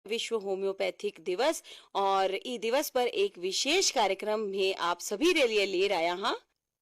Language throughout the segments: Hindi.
विश्व होम्योपैथिक दिवस और ई दिवस पर एक विशेष कार्यक्रम में आप सभी रे लिए ले आया हाँ।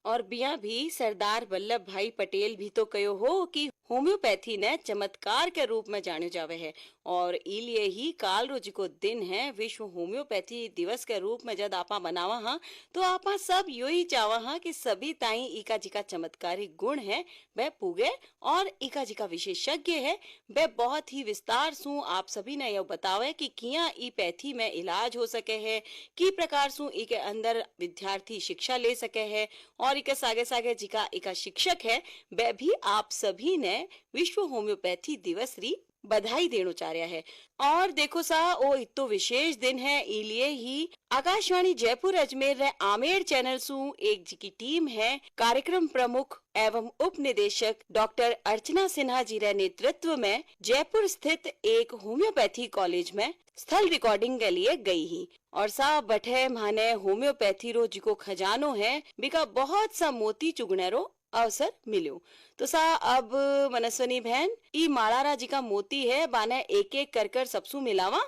और बिया भी सरदार वल्लभ भाई पटेल भी तो कयो हो कि होम्योपैथी ने चमत्कार के रूप में जाने जावे है। और इलिए ही काल रोज को दिन है विश्व होम्योपैथी दिवस के रूप में जब आपा मनावा हाँ, तो आपा सब यो ही चावा हाँ कि सभी ताई इका जिका चमत्कारी गुण है वह पूगे और इका जिका विशेषज्ञ है वह बहुत ही विस्तार सु आप सभी ने यह बतावे कि किया ई पैथी में इलाज हो सके है, की प्रकार सु ई के अंदर विद्यार्थी शिक्षा ले सके है और इके सागे सागे जिका इका शिक्षक है वह भी आप सभी ने विश्व होम्योपैथी दिवस री बधाई देनो चाह रहा है। और देखो सा ओ इतो विशेष दिन है इलिए ही आकाशवाणी जयपुर अजमेर रे आमेर चैनल सु एक जी की टीम है कार्यक्रम प्रमुख एवं उप निदेशक डॉक्टर अर्चना सिन्हा जी रे नेतृत्व में जयपुर स्थित एक होम्योपैथी कॉलेज में स्थल रिकॉर्डिंग के लिए गई ही। और सा बठे माने होम्योपैथी रो जिको खजानो है बिका बहुत सा मोती चुगने रो अवसर मिलो। तो सा अब मनस्वनी बहन ई मालारा जी का मोती है बाने एक एक कर सबसू मिलावा।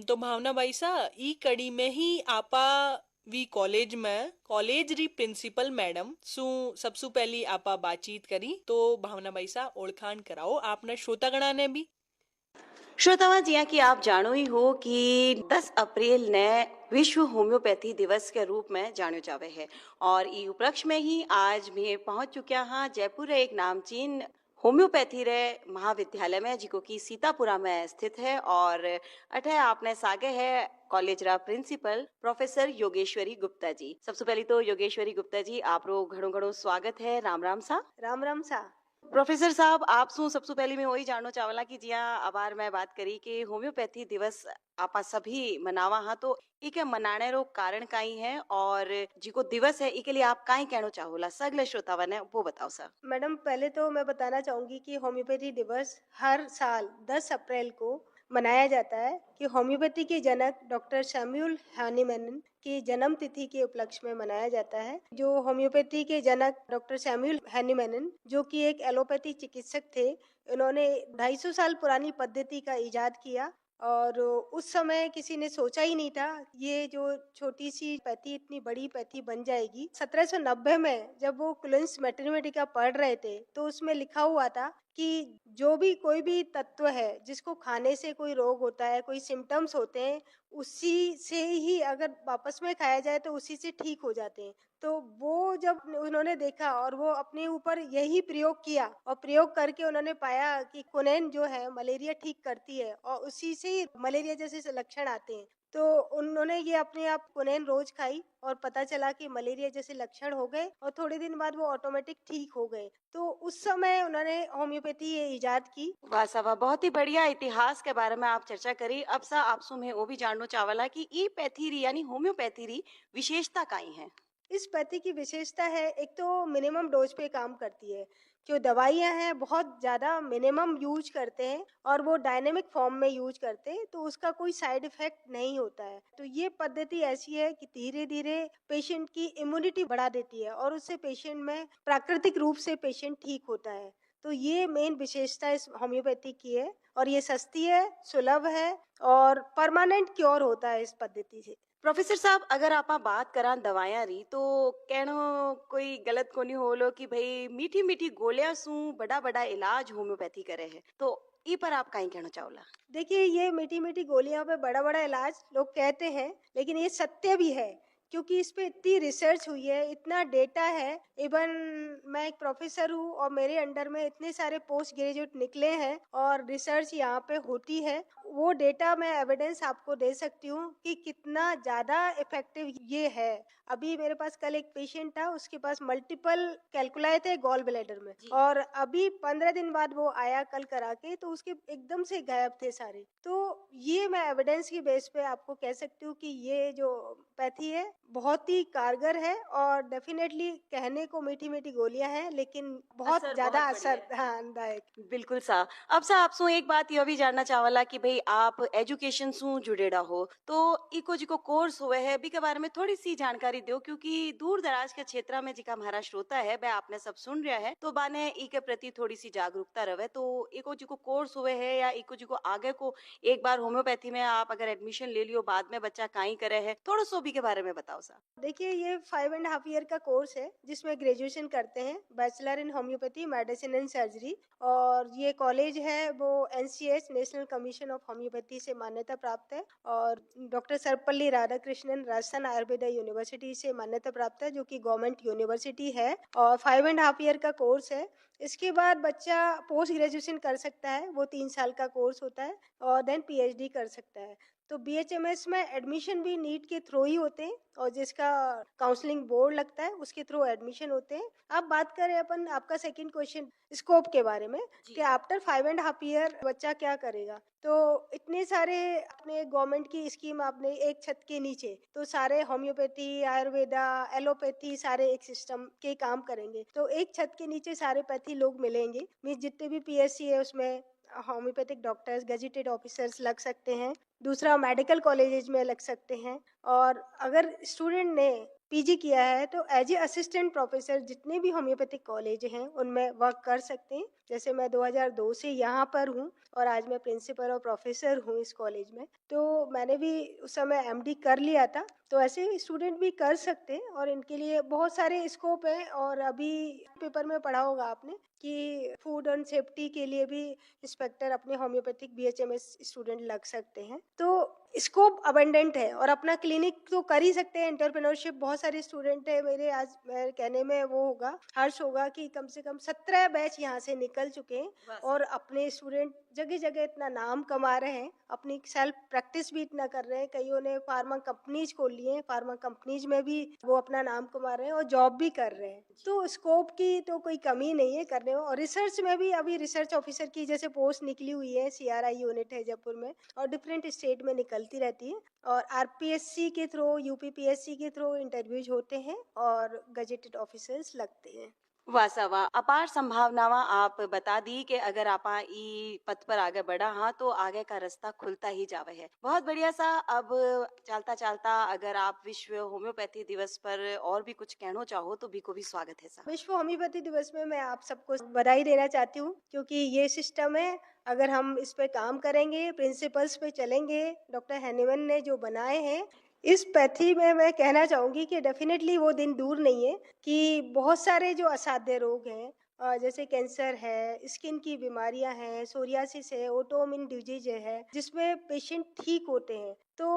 तो भावना भाई सा ई कड़ी में ही आपा वी कॉलेज री प्रिंसिपल मैडम सु सबसु पहली आपा बातचीत करी। तो भावना भाई सा ओळखाण कराओ आपने श्रोतागणा ने भी। श्रोतावा जिया कि आप जानो ही हो कि 10 अप्रैल ने विश्व होम्योपैथी दिवस के रूप में जानो जावे है और ई उपलक्ष्य में ही आज मैं पहुंच चुकिया हाँ जयपुर एक नामचीन होम्योपैथी रे महाविद्यालय में जिको की सीतापुरा में स्थित है। और अठे आपने सागे है कॉलेज रा प्रिंसिपल प्रोफेसर योगेश्वरी गुप्ता जी। सबसे पहले तो योगेश्वरी गुप्ता जी आप रो घणो घणो स्वागत है। राम राम सा। राम राम सा। प्रोफेसर साहब आप सु सबसे पहले मैं वही जानना चावला कि जिया अबार मैं बात करी कि होम्योपैथी दिवस आपा सभी मनावा हाँ, तो इके मनाने रो कारण काई है और जिको दिवस है इके लिए आप काई कहना चाहोला सगले श्रोतावा ने वो बताओ सर। मैडम पहले तो मैं बताना चाहूंगी कि होम्योपैथी दिवस हर साल 10 अप्रैल को मनाया जाता है कि होम्योपैथी के जनक डॉक्टर सैमुअल हैनीमैन की जन्म तिथि के उपलक्ष्य में मनाया जाता है। जो होम्योपैथी के जनक डॉक्टर सैमुअल हैनीमैन जो कि एक एलोपैथी चिकित्सक थे, इन्होंने 250 साल पुरानी पद्धति का इजाद किया और उस समय किसी ने सोचा ही नहीं था ये जो छोटी सी पैथी इतनी बड़ी पैथी बन जाएगी। 1790 में जब वो क्विंस मैथमेटिका पढ़ रहे थे तो उसमें लिखा हुआ था कि जो भी कोई भी तत्व है जिसको खाने से कोई रोग होता है, कोई सिम्टम्स होते हैं, उसी से ही अगर वापस में खाया जाए तो उसी से ठीक हो जाते हैं। तो वो जब उन्होंने देखा और वो अपने ऊपर यही प्रयोग किया और प्रयोग करके उन्होंने पाया कि क्विनोन जो है मलेरिया ठीक करती है और उसी से ही मलेरिया जैसे लक्षण आते हैं। तो उन्होंने ये अपने आप क्विनोन रोज खाई और पता चला कि मलेरिया जैसे लक्षण हो गए और थोड़े दिन बाद वो ऑटोमेटिक ठीक हो गए। तो उस समय उन्होंने होम्योपैथी ये इजाद की। वाह साहब बहुत ही बढ़िया इतिहास के बारे में आप चर्चा करी। अब सा आप सु में वो भी जानना चावला कि ई पैथी री यानी होम्योपैथी री विशेषता काई है। इस पैथी की विशेषता है, एक तो मिनिमम डोज पे काम करती है। जो दवाइयां हैं बहुत ज्यादा मिनिमम यूज करते हैं और वो डायनेमिक फॉर्म में यूज करते हैं, तो उसका कोई साइड इफेक्ट नहीं होता है। तो ये पद्धति ऐसी है कि धीरे धीरे पेशेंट की इम्यूनिटी बढ़ा देती है और उससे पेशेंट में प्राकृतिक रूप से पेशेंट ठीक होता है। तो ये मेन विशेषता इस होम्योपैथी की है और ये सस्ती है, सुलभ है और परमानेंट क्योर होता है इस पद्धति से। प्रोफेसर साहब अगर आप बात करा दवाइयां री तो कहनो कोई गलत कोनी होलो कि भाई मीठी मीठी गोलियां सु बड़ा बड़ा इलाज होम्योपैथी करे है, तो ई पर आप कहीं कहना चाहोला। देखिए ये मीठी मीठी गोलियों पे बड़ा बड़ा इलाज लोग कहते हैं, लेकिन ये सत्य भी है क्योंकि इस पे इतनी रिसर्च हुई है, इतना डेटा है। इवन मैं एक प्रोफेसर हूँ और मेरे अंडर में इतने सारे पोस्ट ग्रेजुएट निकले हैं और रिसर्च यहाँ पे होती है। वो डेटा मैं एविडेंस आपको दे सकती हूँ कि कितना ज्यादा इफेक्टिव ये है। अभी मेरे पास कल एक पेशेंट था, उसके पास मल्टीपल कैलकुलाए थे गॉल ब्लैडर में और अभी 15 दिन बाद वो आया कल करा के, तो उसके एकदम से गायब थे सारे। तो ये मैं एविडेंस की बेस पे आपको कह सकती हूँ कि ये जो पैथी है बहुत ही कारगर है और डेफिनेटली कहने को मीठी मीठी गोलियां हैं लेकिन बहुत असर ज्यादा बहुत बढ़िया है। असरदायक। बिल्कुल सा। अब सा आपसे एक बात यह भी जानना चावला कि भाई कि आप एजुकेशन सु जुड़ेड़ा हो, तो इको जिको कोर्स हुए है बी के बारे में थोड़ी सी जानकारी दो, क्योंकि दूर दराज के क्षेत्र में जिका हमारा श्रोता है वह आपने सब सुन रहा है, तो बाने ई के प्रति थोड़ी सी जागरूकता रहे। तो इको जिको कोर्स हुए है या इको जिको आगे को एक बार होम्योपैथी में आप अगर एडमिशन ले लियो, बाद में बच्चा काई करे है, थोड़ा सो भी के बारे में बताओ सा। देखिए, ये 5.5 ईयर का कोर्स है जिसमें ग्रेजुएशन करते हैं, bachelor in homeopathy medicine and surgery. और ये कॉलेज है वो NCH national commission of homeopathy से मान्यता प्राप्त है, और डॉक्टर सर्वपल्ली राधाकृष्णन राजस्थान आयुर्वेदा यूनिवर्सिटी से मान्यता प्राप्त है, जो कि गवर्नमेंट यूनिवर्सिटी है। और 5.5 ईयर का कोर्स है। इसके बाद बच्चा पोस्ट ग्रेजुएशन कर सकता है, वो 3 साल का कोर्स होता है, और देन पीएचडी कर सकता है। तो बीएचएमएस में एडमिशन भी नीट के थ्रू ही होते हैं, और जिसका काउंसलिंग बोर्ड लगता है उसके थ्रू एडमिशन होते हैं। अब बात करें अपन आपका सेकंड क्वेश्चन स्कोप के बारे में, कि आफ्टर 5.5 ईयर बच्चा क्या करेगा। तो इतने सारे अपने गवर्नमेंट की स्कीम, आपने एक छत के नीचे तो सारे होम्योपैथी, आयुर्वेदा, एलोपैथी सारे एक सिस्टम के काम करेंगे। तो एक छत के नीचे सारे पैथी लोग मिलेंगे, मीन्स जितने भी पीएससी है उसमें होम्योपैथिक डॉक्टर्स, गेजेटेड ऑफिसर्स लग सकते हैं। दूसरा, मेडिकल कॉलेजेस में लग सकते हैं। और अगर स्टूडेंट ने पीजी किया है तो एज ए असिस्टेंट प्रोफेसर जितने भी होम्योपैथिक कॉलेज हैं उनमें वर्क कर सकते हैं। जैसे मैं 2002 से यहाँ पर हूँ, और आज मैं प्रिंसिपल और प्रोफेसर हूँ इस कॉलेज में। तो मैंने भी उस समय एमडी कर लिया था। तो ऐसे स्टूडेंट भी कर सकते हैं, और इनके लिए बहुत सारे स्कोप है। और अभी पेपर में पढ़ा होगा आपने कि फूड एंड सेफ्टी के लिए भी इंस्पेक्टर अपने होम्योपैथिक बीएचएमएस स्टूडेंट लग सकते हैं। तो स्कोप अबंडेंट है, और अपना क्लिनिक तो कर ही सकते हैं। एंटरप्रेन्योरशिप, बहुत सारे स्टूडेंट है मेरे, आज मैं कहने में वो होगा, हर्ष होगा कि कम से कम 17 बैच यहाँ से निकल चुके हैं, और अपने स्टूडेंट जगह जगह इतना नाम कमा रहे हैं, अपनी सेल्फ प्रैक्टिस भी इतना कर रहे हैं। कईयों ने फार्मा कंपनीज खोल लिए हैं, फार्मा कंपनीज में भी वो अपना नाम कमा रहे हैं और जॉब भी कर रहे हैं। तो स्कोप की तो कोई कमी नहीं है करने में। और रिसर्च में भी अभी रिसर्च ऑफिसर की जैसे पोस्ट निकली हुई है, सीआरआई यूनिट है जयपुर में, और डिफरेंट स्टेट में निकलती रहती है। और आरपीएससी के थ्रू, यूपीपीएससी के थ्रू इंटरव्यूज होते हैं, और गजेटेड ऑफिसर्स लगते हैं। वाह सा वाह, अपार संभावनावा आप बता दी कि अगर आप ई पथ पर आगे बढ़ा हाँ तो आगे का रास्ता खुलता ही जावे है। बहुत बढ़िया सा। अब चलता चलता अगर आप विश्व होम्योपैथी दिवस पर और भी कुछ कहना चाहो तो भी को भी स्वागत है सा। विश्व होम्योपैथी दिवस में मैं आप सबको बधाई देना चाहती हूँ, क्योंकि ये सिस्टम है, अगर हम इस पे काम करेंगे, प्रिंसिपल्स पे चलेंगे, डॉक्टर हैनीमैन ने जो बनाए हैं, इस पैथी में मैं कहना चाहूंगी कि डेफिनेटली वो दिन दूर नहीं है कि बहुत सारे जो असाध्य रोग हैं, जैसे कैंसर है, स्किन की बीमारियां हैं, सोरियासिस है, ऑटोइम्यून डिजीज है, जिसमें पेशेंट ठीक होते हैं। तो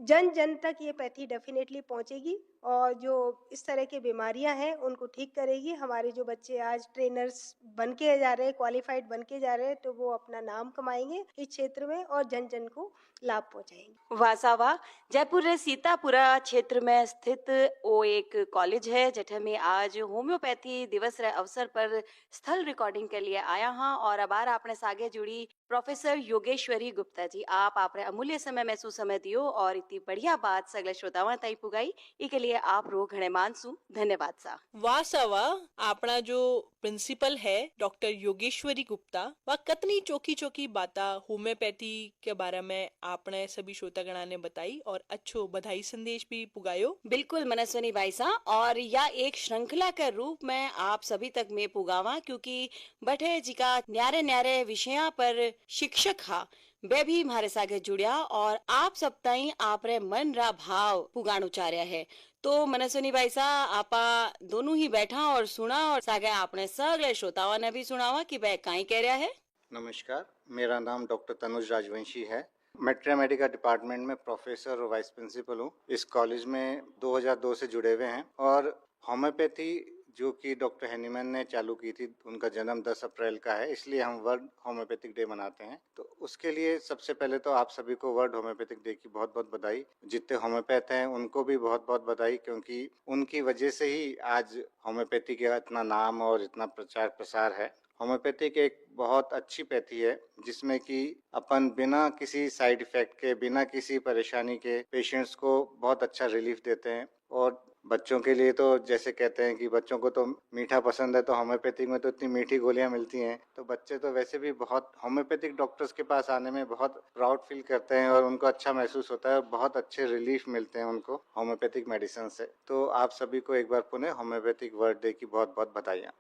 जन जन तक ये पैथी डेफिनेटली पहुंचेगी, और जो इस तरह की बीमारियां हैं उनको ठीक करेगी। हमारे जो बच्चे आज ट्रेनर्स बन के जा रहे हैं, क्वालिफाइड बन के जा रहे हैं, तो वो अपना नाम कमाएंगे इस क्षेत्र में, और जन जन को लाभ पहुंचाएंगे। वाह सा वाह। जयपुर रे सीतापुरा क्षेत्र में स्थित वो एक कॉलेज है जठे में आज होम्योपैथी दिवस रे अवसर पर स्थल रिकॉर्डिंग के लिए आया हाँ। और अबार आपने सागे जुड़ी प्रोफेसर योगेश्वरी गुप्ता जी, आप आपने अमूल्य समय में समय दियो और इतनी बढ़िया बात सगले श्रोताओं ताई पुगाई, इसके लिए आप रो घणे मानसू धन्यवाद सा। वाह सा वाह। आपना जो प्रिंसिपल है डॉक्टर योगेश्वरी गुप्ता, वह कतनी चौकी चौकी बाता होम्योपैथी के बारे में आपने सभी श्रोतागणा ने बताई, और अच्छो बधाई संदेश भी पुगायो। बिल्कुल मनस्विनी भाई सा। और यह एक श्रृंखला के रूप में आप सभी तक में पुगावा, क्योंकि बठे जी का न्यारे न्यारे विषया पर शिक्षक हा वे भी हमारे सागे जुड़िया, और आप सब ताई आपरे मन रा भाव पुगाण उचार्या है। तो मनस्विनी भाई सा आपा दोनों ही बैठा और सुना, और सागे आपने सगले श्रोताओं ने भी सुनावा कि वह काई कह रहा है। नमस्कार, मेरा नाम डॉक्टर तनुज राजवंशी है। मैं मेडिकल डिपार्टमेंट में प्रोफेसर और वाइस प्रिंसिपल हूँ। इस कॉलेज में 2002 से जुड़े हुए हैं, और होम्योपैथी जो कि डॉक्टर हैनीमैन ने चालू की थी, उनका जन्म 10 अप्रैल का है, इसलिए हम वर्ल्ड होम्योपैथिक डे मनाते हैं। तो उसके लिए सबसे पहले तो आप सभी को वर्ल्ड होम्योपैथिक डे की बहुत बहुत बधाई। जितने होम्योपैथ हैं उनको भी बहुत बहुत बधाई, क्योंकि उनकी वजह से ही आज होम्योपैथी का इतना नाम और इतना प्रचार प्रसार है। होम्योपैथिक एक बहुत अच्छी पैथी है, जिसमें कि अपन बिना किसी साइड इफेक्ट के, बिना किसी परेशानी के पेशेंट्स को बहुत अच्छा रिलीफ देते हैं। और बच्चों के लिए तो जैसे कहते हैं कि बच्चों को तो मीठा पसंद है, तो होम्योपैथिक में तो इतनी मीठी गोलियां मिलती हैं, तो बच्चे तो वैसे भी बहुत होम्योपैथिक डॉक्टर्स के पास आने में बहुत प्राउड फील करते हैं और उनको अच्छा महसूस होता है और बहुत अच्छे रिलीफ मिलते हैं उनको होम्योपैथिक मेडिसिन से। तो आप सभी को एक बार पुनः होम्योपैथिक वर्ल्ड डे की बहुत बहुत बधाइयाँ।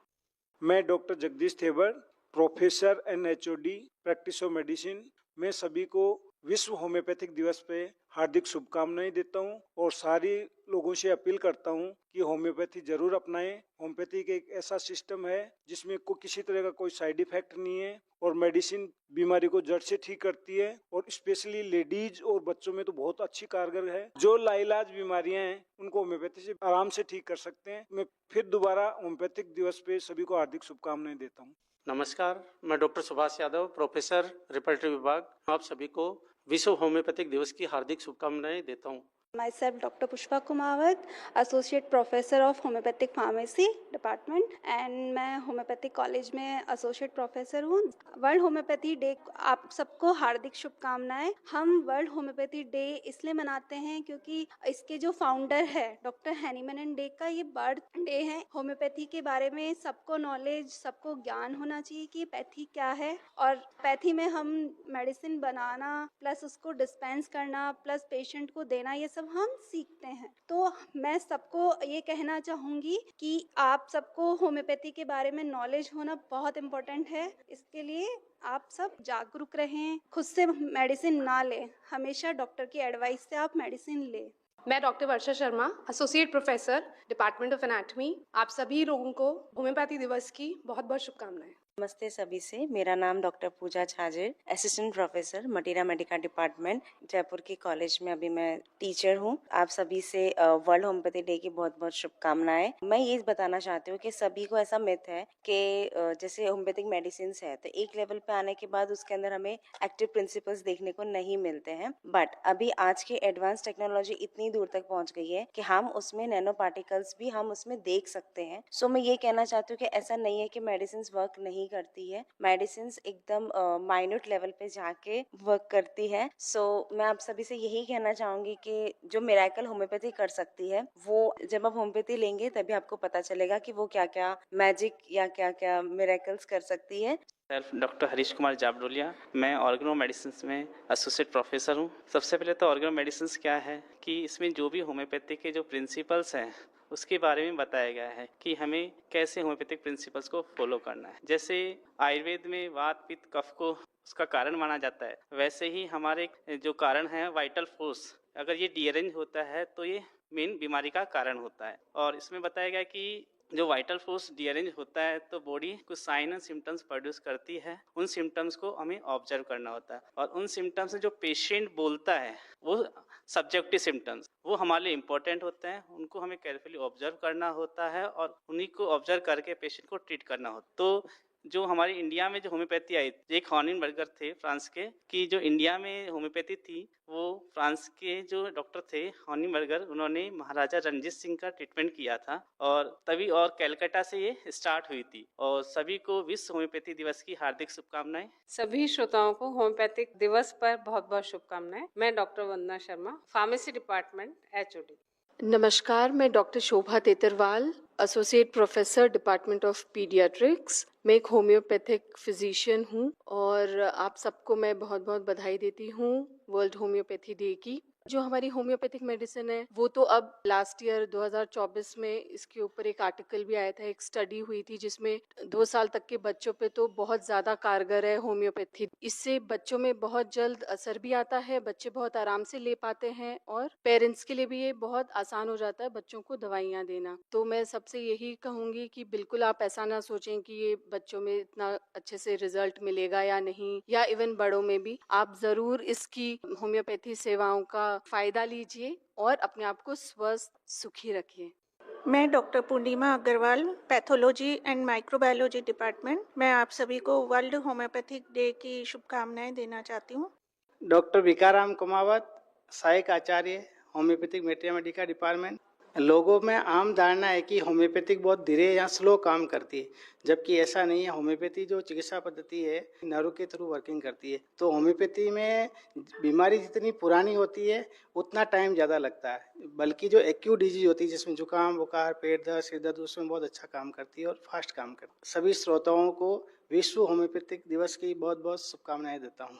मैं doctor Jagdish Thebar, professor and HOD practice of medicine. मैं सभी को विश्व होम्योपैथिक दिवस पे हार्दिक शुभकामनाएं देता हूं और सारी लोगों से अपील करता हूं कि होम्योपैथी जरूर अपनाएं। होम्योपैथी एक ऐसा सिस्टम है जिसमें किसी तरह का कोई साइड इफेक्ट नहीं है और मेडिसिन बीमारी को जड़ से ठीक करती है और स्पेशली लेडीज और बच्चों में तो बहुत अच्छी कारगर है। जो लाइलाज बीमारियां हैं उनको होम्योपैथी से आराम से ठीक कर सकते हैं। मैं फिर दोबारा होम्योपैथिक दिवस पे सभी को हार्दिक शुभकामनाएं देता हूँ। नमस्कार, मैं doctor Subhash Yadav, professor repertory विभाग। आप सभी को विश्व होम्योपैथिक दिवस की हार्दिक शुभकामनाएं देता हूँ। Myself Dr. Pushpa Kumawat, Associate Professor of Homeopathic Pharmacy Department and मैं होम्योपैथिक कॉलेज में एसोसिएट प्रोफेसर हूँ। वर्ल्ड होम्योपैथी डे आप सबको हार्दिक शुभकामनाएं। हम वर्ल्ड होम्योपैथी डे इसलिए मनाते हैं क्योंकि इसके जो फाउंडर है डॉक्टर हैनीमैन डे का ये बर्थ डे है। होम्योपैथी के बारे में सबको नॉलेज, सबको ज्ञान होना चाहिए कि पैथी क्या है और पैथी में हम मेडिसिन बनाना प्लस उसको डिस्पेंस करना प्लस पेशेंट को देना, ये सब हम सीखते हैं। तो मैं सबको ये कहना चाहूँगी कि आप सबको होम्योपैथी के बारे में नॉलेज होना बहुत इम्पोर्टेंट है। इसके लिए आप सब जागरूक रहें, खुद से मेडिसिन ना लें, हमेशा डॉक्टर की एडवाइस से आप मेडिसिन लें। मैं doctor Varsha Sharma, associate professor department of anatomy. आप सभी लोगों को होम्योपैथी दिवस की बहुत बहुत शुभकामनाएं। नमस्ते सभी से, मेरा नाम doctor Pooja Chhajer, assistant professor materia medica department, Jaipur के कॉलेज में अभी मैं टीचर हूँ। आप सभी से वर्ल्ड होम्योपैथी डे की बहुत बहुत शुभकामनाएं। मैं ये बताना चाहती हूँ कि सभी को ऐसा मिथ है कि जैसे होम्योपैथिक मेडिसिन है तो एक लेवल पे आने के बाद उसके अंदर हमें एक्टिव प्रिंसिपल्स देखने को नहीं मिलते हैं, बट अभी आज की एडवांस टेक्नोलॉजी इतनी दूर तक पहुँच गई है कि हम उसमें नैनो पार्टिकल्स भी हम उसमें देख सकते हैं। सो मैं ये कहना चाहती हूँ कि ऐसा नहीं है कि मेडिसिन वर्क नहीं करती है, मेडिसिन एकदम माइन्यूट लेवल पे जाके वर्क करती है। सो मैं आप सभी से यही कहना चाहूंगी कि जो मिरेकल होम्योपैथी कर सकती है वो जब आप होम्योपैथी लेंगे तभी आपको पता चलेगा कि वो क्या क्या मैजिक या क्या क्या मिरेकल्स कर सकती है। सेल्फ डॉक्टर हरीश कुमार जाबरोलिया, मैं ऑर्गेनो मेडिसिन में एसोसिएट प्रोफेसर हूँ। सबसे पहले तो ऑर्गेनो मेडिसिन क्या है कि इसमें जो भी होम्योपैथी के जो प्रिंसिपल्स हैं उसके बारे में बताया गया है कि हमें कैसे होम्योपैथिक प्रिंसिपल्स को फॉलो करना है। जैसे आयुर्वेद में वात पित्त कफ को उसका कारण माना जाता है, वैसे ही हमारे जो कारण है वाइटल फोर्स, अगर ये डीअरेंज होता है तो ये मेन बीमारी का कारण होता है। और इसमें बताया गया कि जो वाइटल फोर्स डीअरेंज होता है तो बॉडी कुछ साइन एंड सिम्टम्स प्रोड्यूस करती है, उन सिम्टम्स को हमें ऑब्जर्व करना होता है और उन सिम्टम्स में जो पेशेंट बोलता है वो सब्जेक्टिव सिम्टम्स वो हमारे लिए इम्पोर्टेंट होते हैं, उनको हमें केयरफुली ऑब्जर्व करना होता है और उन्हीं को ऑब्जर्व करके पेशेंट को ट्रीट करना होता है। तो जो हमारी इंडिया में जो होम्योपैथी आई, एक हॉनिनबर्गर थे फ्रांस के, कि जो इंडिया में होम्योपैथी थी वो फ्रांस के जो डॉक्टर थे हॉनिनबर्गर, उन्होंने महाराजा रणजीत सिंह का ट्रीटमेंट किया था और तभी और कलकत्ता से ये स्टार्ट हुई थी। और सभी को विश्व होम्योपैथी दिवस की हार्दिक शुभकामनाएं। सभी श्रोताओं को होम्योपैथिक दिवस पर बहुत बहुत शुभकामनाएं। मैं डॉक्टर वंदना शर्मा, फार्मेसी डिपार्टमेंट एचओडी। नमस्कार, मैं doctor Shobha Tetarwal, associate professor department of paediatrics. मैं एक होम्योपैथिक फिजिशियन हूँ और आप सबको मैं बहुत बहुत बधाई देती हूँ वर्ल्ड होम्योपैथी डे की। जो हमारी होम्योपैथिक मेडिसिन है वो तो अब लास्ट ईयर 2024 में इसके ऊपर एक आर्टिकल भी आया था, एक स्टडी हुई थी जिसमें 2 साल तक के बच्चों पे तो बहुत ज़्यादा कारगर है होम्योपैथी। इससे बच्चों में बहुत जल्द असर भी आता है, बच्चे बहुत आराम से ले पाते हैं और पेरेंट्स के लिए भी ये बहुत आसान हो जाता है बच्चों को दवाइयाँ देना। तो मैं सबसे यही कहूँगी कि बिल्कुल आप ऐसा ना सोचें कि ये बच्चों में इतना अच्छे से रिजल्ट मिलेगा या नहीं, या इवन बड़ों में भी। आप ज़रूर इसकी होम्योपैथी सेवाओं का फायदा लीजिए और अपने आप को स्वस्थ सुखी रखिए। मैं doctor Purnima Agarwal, pathology and microbiology department. मैं आप सभी को वर्ल्ड होम्योपैथिक डे की शुभकामनाएं देना चाहती हूँ। डॉक्टर विकाराम कुमावत, सहायक आचार्य, होम्योपैथिक मेट्रिया मेडिका डिपार्टमेंट। लोगों में आम धारणा है कि होम्योपैथिक बहुत धीरे या स्लो काम करती है, जबकि ऐसा नहीं है। होम्योपैथी जो चिकित्सा पद्धति है नर्व के थ्रू वर्किंग करती है। तो होम्योपैथी में बीमारी जितनी पुरानी होती है उतना टाइम ज़्यादा लगता है, बल्कि जो एक्यूट डिजीज होती है जिसमें जुकाम बुखार पेट दर्द सिर दर्द उसमें बहुत अच्छा काम करती है और फास्ट काम करती है। सभी श्रोताओं को विश्व होम्योपैथिक दिवस की बहुत बहुत शुभकामनाएं देता हूँ।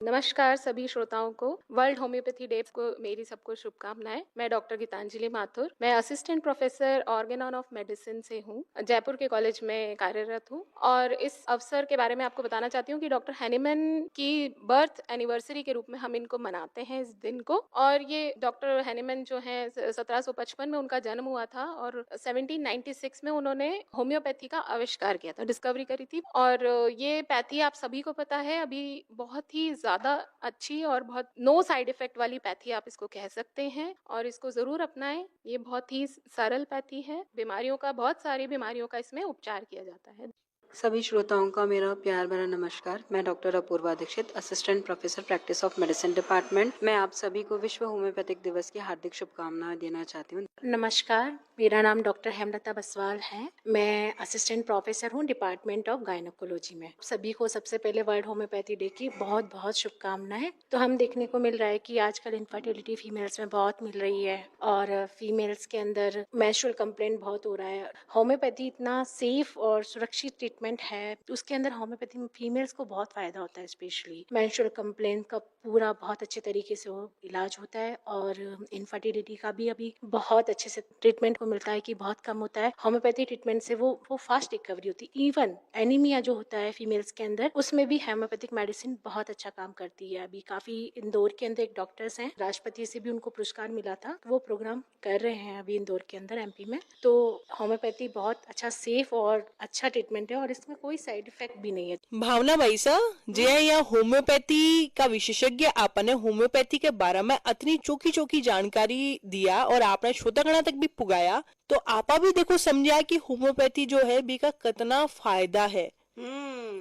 नमस्कार सभी श्रोताओं को वर्ल्ड होम्योपैथी डे को मेरी सबको शुभकामनाएं। मैं डॉक्टर गीतांजलि माथुर, मैं assistant professor Organon of medicine से हूँ, जयपुर के कॉलेज में कार्यरत हूँ। और इस अवसर के बारे में आपको बताना चाहती हूँ कि डॉक्टर हैनीमैन की बर्थ एनिवर्सरी के रूप में हम इनको मनाते हैं इस दिन को। और ये डॉक्टर हैनीमैन जो है 1755 में उनका जन्म हुआ था और 1796 में उन्होंने होम्योपैथी का आविष्कार किया था, डिस्कवरी करी थी। और ये पैथी आप सभी को पता है अभी बहुत ही ज्यादा अच्छी और बहुत नो साइड इफेक्ट वाली पैथी आप इसको कह सकते हैं और इसको जरूर अपनाएं। ये बहुत ही सरल पैथी है, बहुत सारी बीमारियों का इसमें उपचार किया जाता है। सभी श्रोताओं का मेरा प्यार भरा नमस्कार। मैं doctor Apoorva Dixit, assistant professor practice of medicine department. मैं आप सभी को विश्व होम्योपैथिक दिवस की हार्दिक शुभकामनाएं देना चाहती हूँ। नमस्कार, मेरा नाम डॉक्टर हेमलता बसवाल है। मैं असिस्टेंट प्रोफेसर हूँ डिपार्टमेंट ऑफ गायनोकोलॉजी में। सभी को सबसे पहले वर्ल्ड होम्योपैथी डे की बहुत बहुत शुभकामनाएं। तो हम देखने को मिल रहा है कि आजकल इनफर्टिलिटी फीमेल्स में बहुत मिल रही है और फीमेल्स के अंदर मेंस्ट्रुअल कंप्लेंट बहुत हो रहा है। होम्योपैथी इतना सेफ और सुरक्षित ट्रीटमेंट है, उसके अंदर होम्योपैथी में फीमेल्स को बहुत फायदा होता है। स्पेशली मेंस्ट्रुअल कंप्लेंट का पूरा बहुत अच्छे तरीके से इलाज होता है और इनफर्टिलिटी का भी अभी बहुत अच्छे से ट्रीटमेंट को मिलता है कि बहुत कम होता है। होम्योपैथी ट्रीटमेंट से वो फास्ट रिकवरी होती है। इवन एनीमिया जो होता है फीमेल्स के अंदर, उसमें भी होम्योपैथिक मेडिसिन बहुत अच्छा काम करती है। अभी काफी इंदौर के अंदर एक डॉक्टर्स हैं, राष्ट्रपति से भी उनको पुरस्कार मिला था, वो प्रोग्राम कर रहे हैं अभी इंदौर के अंदर एमपी में। तो होम्योपैथी बहुत अच्छा सेफ और अच्छा ट्रीटमेंट है और इसमें कोई साइड इफेक्ट भी नहीं है। भावना भाई सा जे या होम्योपैथी का विशेषज्ञ आपने होम्योपैथी के बारे में इतनी चौकी चौकी जानकारी दिया और आपने श्रोतागणा तक भी पुगाया, तो आपा भी देखो समझा कि होम्योपैथी जो है बी का कितना फायदा है।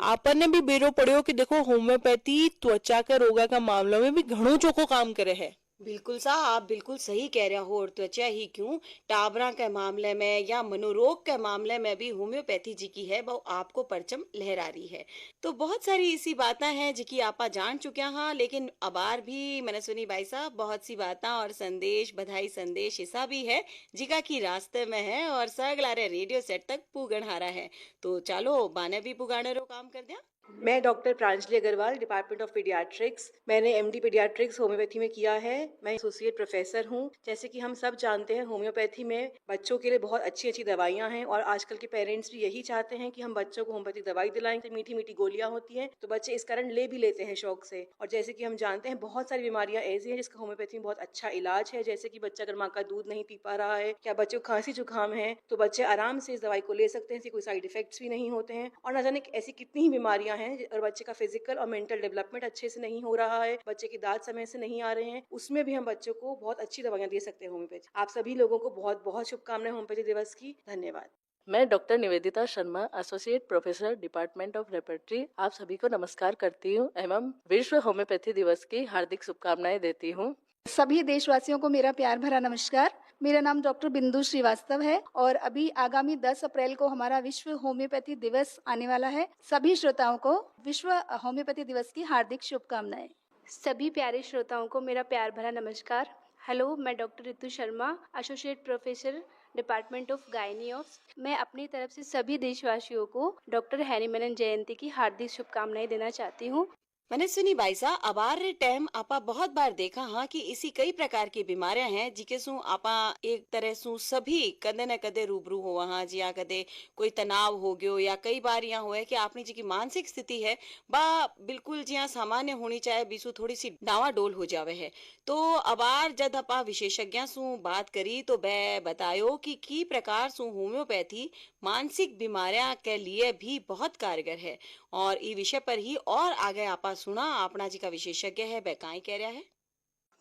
आपने भी बेरो पड़ियो कि देखो होम्योपैथी त्वचा के रोगा का मामलों में भी घणो चोखो काम करे है। बिल्कुल सा आप बिल्कुल सही कह रहे हो। और त्वचा ही क्यों, टाबरा के मामले में या मनोरोग के मामले में भी होम्योपैथी जी की है वो आपको परचम लहरा रही है। तो बहुत सारी ऐसी बातें हैं जिकी आपा जान चुके हाँ, लेकिन अबार भी मैंने सुनी भाई साहब बहुत सी बातें और संदेश बधाई संदेश ऐसा भी है जिका की रास्ते में है और सगलारे रेडियो सेट तक पुगण हारा है। तो चलो बाने भी पुगाने रो काम कर दिया। मैं doctor Pranjali Agarwal, department of paediatrics. मैंने एमडी पीडियाट्रिक्स होम्योपैथी में किया है। मैं एसोसिएट प्रोफेसर हूँ। जैसे कि हम सब जानते हैं होम्योपैथी में बच्चों के लिए बहुत अच्छी अच्छी दवाइयाँ हैं और आजकल के पेरेंट्स भी यही चाहते हैं कि हम बच्चों को होम्योपैथिक दवाई दिलाएं। मीठी मीठी गोलियाँ होती हैं तो बच्चे इस कारण ले भी लेते हैं शौक से। और जैसे कि हम जानते हैं बहुत सारी बीमारियाँ ऐसी हैं जिसका होम्योपैथी में बहुत अच्छा इलाज है। जैसे कि बच्चा अगर माँ का दूध नहीं पी पा रहा है, क्या बच्चे को खांसी जुकाम है, तो बच्चे आराम से इस दवाई को ले सकते हैं, कोई साइड इफेक्ट्स भी नहीं होते हैं। और न जाने ऐसी कितनी ही बीमारियाँ हैं और बच्चे का फिजिकल और मेंटल डेवलपमेंट अच्छे से नहीं हो रहा है, बच्चे के दांत समय से नहीं आ रहे हैं, उसमें भी हम बच्चों को बहुत अच्छी दवाइयां दे सकते हैं होम्योपैथी। आप सभी लोगों को बहुत बहुत शुभकामनाएं होम्योपैथी दिवस की। धन्यवाद। मैं doctor Nivedita Sharma, associate professor department of repertory, आप सभी को नमस्कार करती हूँ एवं विश्व होम्योपैथी दिवस की हार्दिक शुभकामनाएं देती हूँ। सभी देशवासियों को मेरा प्यार भरा नमस्कार। मेरा नाम डॉक्टर बिंदु श्रीवास्तव है और अभी आगामी 10 अप्रैल को हमारा विश्व होम्योपैथी दिवस आने वाला है। सभी श्रोताओं को विश्व होम्योपैथी दिवस की हार्दिक शुभकामनाएं। सभी प्यारे श्रोताओं को मेरा प्यार भरा नमस्कार। हेलो, मैं doctor Ritu Sharma, associate professor department of gynae of. मैं अपनी तरफ से सभी देशवासियों को डॉक्टर हैनीमैन जयंती की हार्दिक शुभकामनाएं देना चाहती हूँ। मैंने सुनी भाई साहब अबार टाइम आपा बहुत बार देखा हाँ कि इसी कई प्रकार की बीमारियां हैं जिके सु आपा एक तरह सु सभी कदे न कदे रूबरू हो वहाँ जिया कदे कोई तनाव हो गयो या कई बार यहाँ हुआ है कि आपने जी की मानसिक स्थिति है बा बिल्कुल जिया सामान्य होनी चाहे बीसु थोड़ी सी डावाडोल हो जावे है। तो अबार जब आपा विशेषज्ञ सु बात करी तो बै बतायो कि की प्रकार सु होम्योपैथी मानसिक बीमारियां के लिए भी बहुत कारगर है और इस विषय पर ही और आगे आपा सुना अपना जी का विशेषज्ञ है बै काई कह रहा है।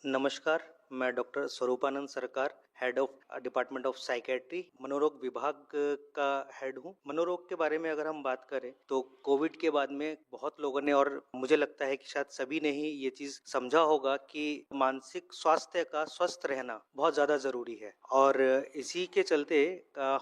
नमस्कार, मैं डॉक्टर स्वरूपानंद सरकार, head of department of psychiatry, मनोरोग विभाग का हेड हूँ। मनोरोग के बारे में अगर हम बात करें तो कोविड के बाद में बहुत लोगों ने, और मुझे लगता है कि शायद सभी ने ही ये चीज समझा होगा कि मानसिक स्वास्थ्य का स्वस्थ रहना बहुत ज्यादा जरूरी है, और इसी के चलते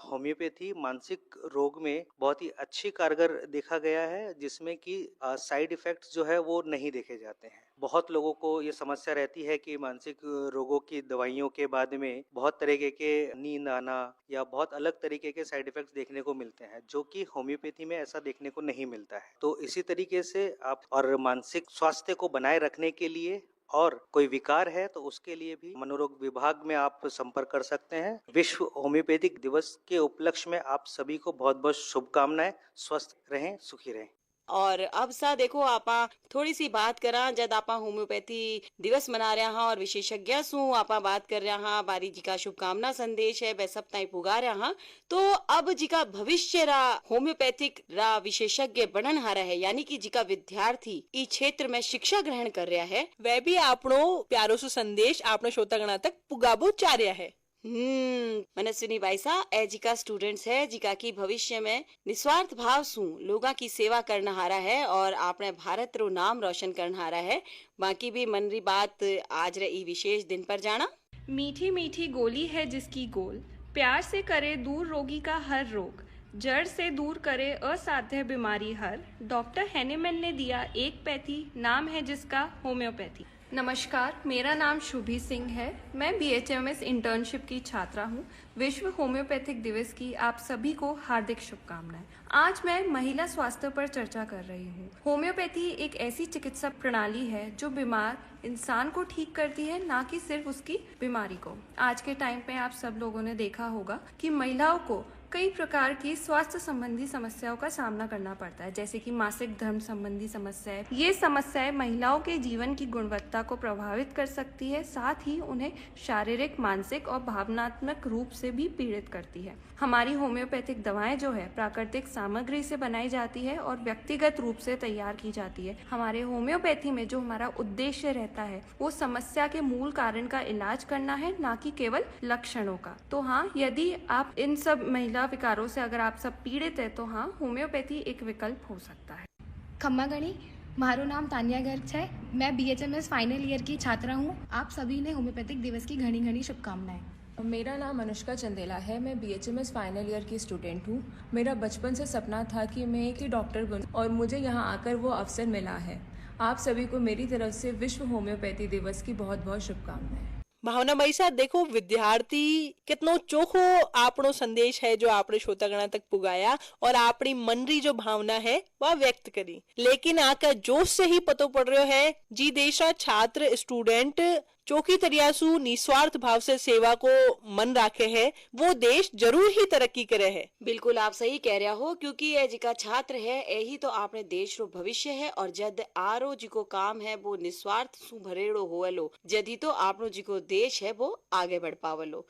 होम्योपैथी मानसिक रोग में बहुत ही अच्छी कारगर देखा गया है, जिसमें कि साइड इफेक्ट्स जो है वो नहीं देखे जाते हैं। बहुत लोगों को ये समस्या रहती है कि मानसिक रोगों की दवाइयों के बाद में बहुत तरीके के नींद आना या बहुत अलग तरीके के साइड इफेक्ट्स देखने को मिलते हैं, जो कि होम्योपैथी में ऐसा देखने को नहीं मिलता है। तो इसी तरीके से आप और मानसिक स्वास्थ्य को बनाए रखने के लिए और कोई विकार है तो उसके लिए भी मनोरोग विभाग में आप संपर्क कर सकते हैं। विश्व होम्योपैथिक दिवस के उपलक्ष्य में आप सभी को बहुत बहुत शुभकामनाएं। स्वस्थ रहें, सुखी रहें। और अब सा देखो आपा थोड़ी सी बात करा, जब आपा होम्योपैथी दिवस मना रहा हाँ और विशेषज्ञ सु आपा बात कर रहा हाँ, बारी जी का शुभकामना संदेश है वह सब ताई पुगा रहा हाँ। तो अब जी का भविष्य रा होम्योपैथिक रा विशेषज्ञ बनन हारा है, यानी कि जी का विद्यार्थी इस क्षेत्र में शिक्षा ग्रहण कर रहा है, वह भी आपनो प्यारो सु संदेश आपनो श्रोतागणा तक पुगाबो चाह रहा है। मनस्विनी बाईसा ए जिका स्टूडेंट्स है जिका की भविष्य में निस्वार्थ भाव सु लोगा की सेवा करना हारा है और आपने भारत रो नाम रोशन करना हारा है। बाकी भी मन री बात आज रे ई विशेष दिन पर जाना। मीठी मीठी गोली है जिसकी गोल, प्यार से करे दूर रोगी का हर रोग, जड़ से दूर करे असाध्य बीमारी हर, डॉक्टर हैनीमैन ने दिया एक पैथी, नाम है जिसका होम्योपैथी। नमस्कार, मेरा नाम शुभी सिंह है। मैं BHMS इंटर्नशिप की छात्रा हूँ। विश्व होम्योपैथिक दिवस की आप सभी को हार्दिक शुभकामनाएं। आज मैं महिला स्वास्थ्य पर चर्चा कर रही हूँ। होम्योपैथी एक ऐसी चिकित्सा प्रणाली है जो बीमार इंसान को ठीक करती है, ना कि सिर्फ उसकी बीमारी को। आज के टाइम पे आप सब लोगों ने देखा होगा कि महिलाओं को कई प्रकार की स्वास्थ्य संबंधी समस्याओं का सामना करना पड़ता है, जैसे कि मासिक धर्म संबंधी समस्याएं। ये समस्याएं महिलाओं के जीवन की गुणवत्ता को प्रभावित कर सकती है, साथ ही उन्हें शारीरिक, मानसिक और भावनात्मक रूप से भी पीड़ित करती है। हमारी होम्योपैथिक दवाएं जो है प्राकृतिक सामग्री से बनाई जाती है और व्यक्तिगत रूप से तैयार की जाती है। हमारे होम्योपैथी में जो हमारा उद्देश्य रहता है वो समस्या के मूल कारण का इलाज करना है, ना कि केवल लक्षणों का। तो हाँ, यदि आप इन सब महिला विकारों से अगर आप सब पीड़ित है तो हाँ, होम्योपैथी एक विकल्प हो सकता है। खम्मा गणी, मारू नाम तानिया गर्ग है। मैं BHMS फाइनल ईयर की छात्रा हूँ। आप सभी ने होम्योपैथिक दिवस की घनी घनी शुभकामनाएं। मेरा नाम अनुष्का चंदेला है। मैं BHMS फाइनल ईयर की स्टूडेंट हूँ। मेरा बचपन से सपना था कि मैं एक डॉक्टर बनूं और मुझे यहाँ आकर वो अवसर मिला है। आप सभी को मेरी तरफ से विश्व होम्योपैथी दिवस की बहुत बहुत शुभकामनाएं। भावना भाई साहब, देखो विद्यार्थी कितनो चोखो आपनो संदेश है जो आपने श्रोतागणा तक पुगाया और अपनी मन री जो भावना है वह व्यक्त करी, लेकिन आका जोश से ही पतो पड़ रहा है जी देशा छात्र स्टूडेंट चौकी तरियासु निस्वार्थ भाव से सेवा को मन राखे है, वो देश जरूर ही तरक्की करे है। बिल्कुल आप सही कह रहा हो, क्योंकि ये जिका छात्र है यही तो आपने देश रो भविष्य है, और जद आरो जिको काम है वो निस्वार्थ सु भरेड़ो होवलो, जदी तो आपनो जिको देश है वो आगे बढ़ पावलो।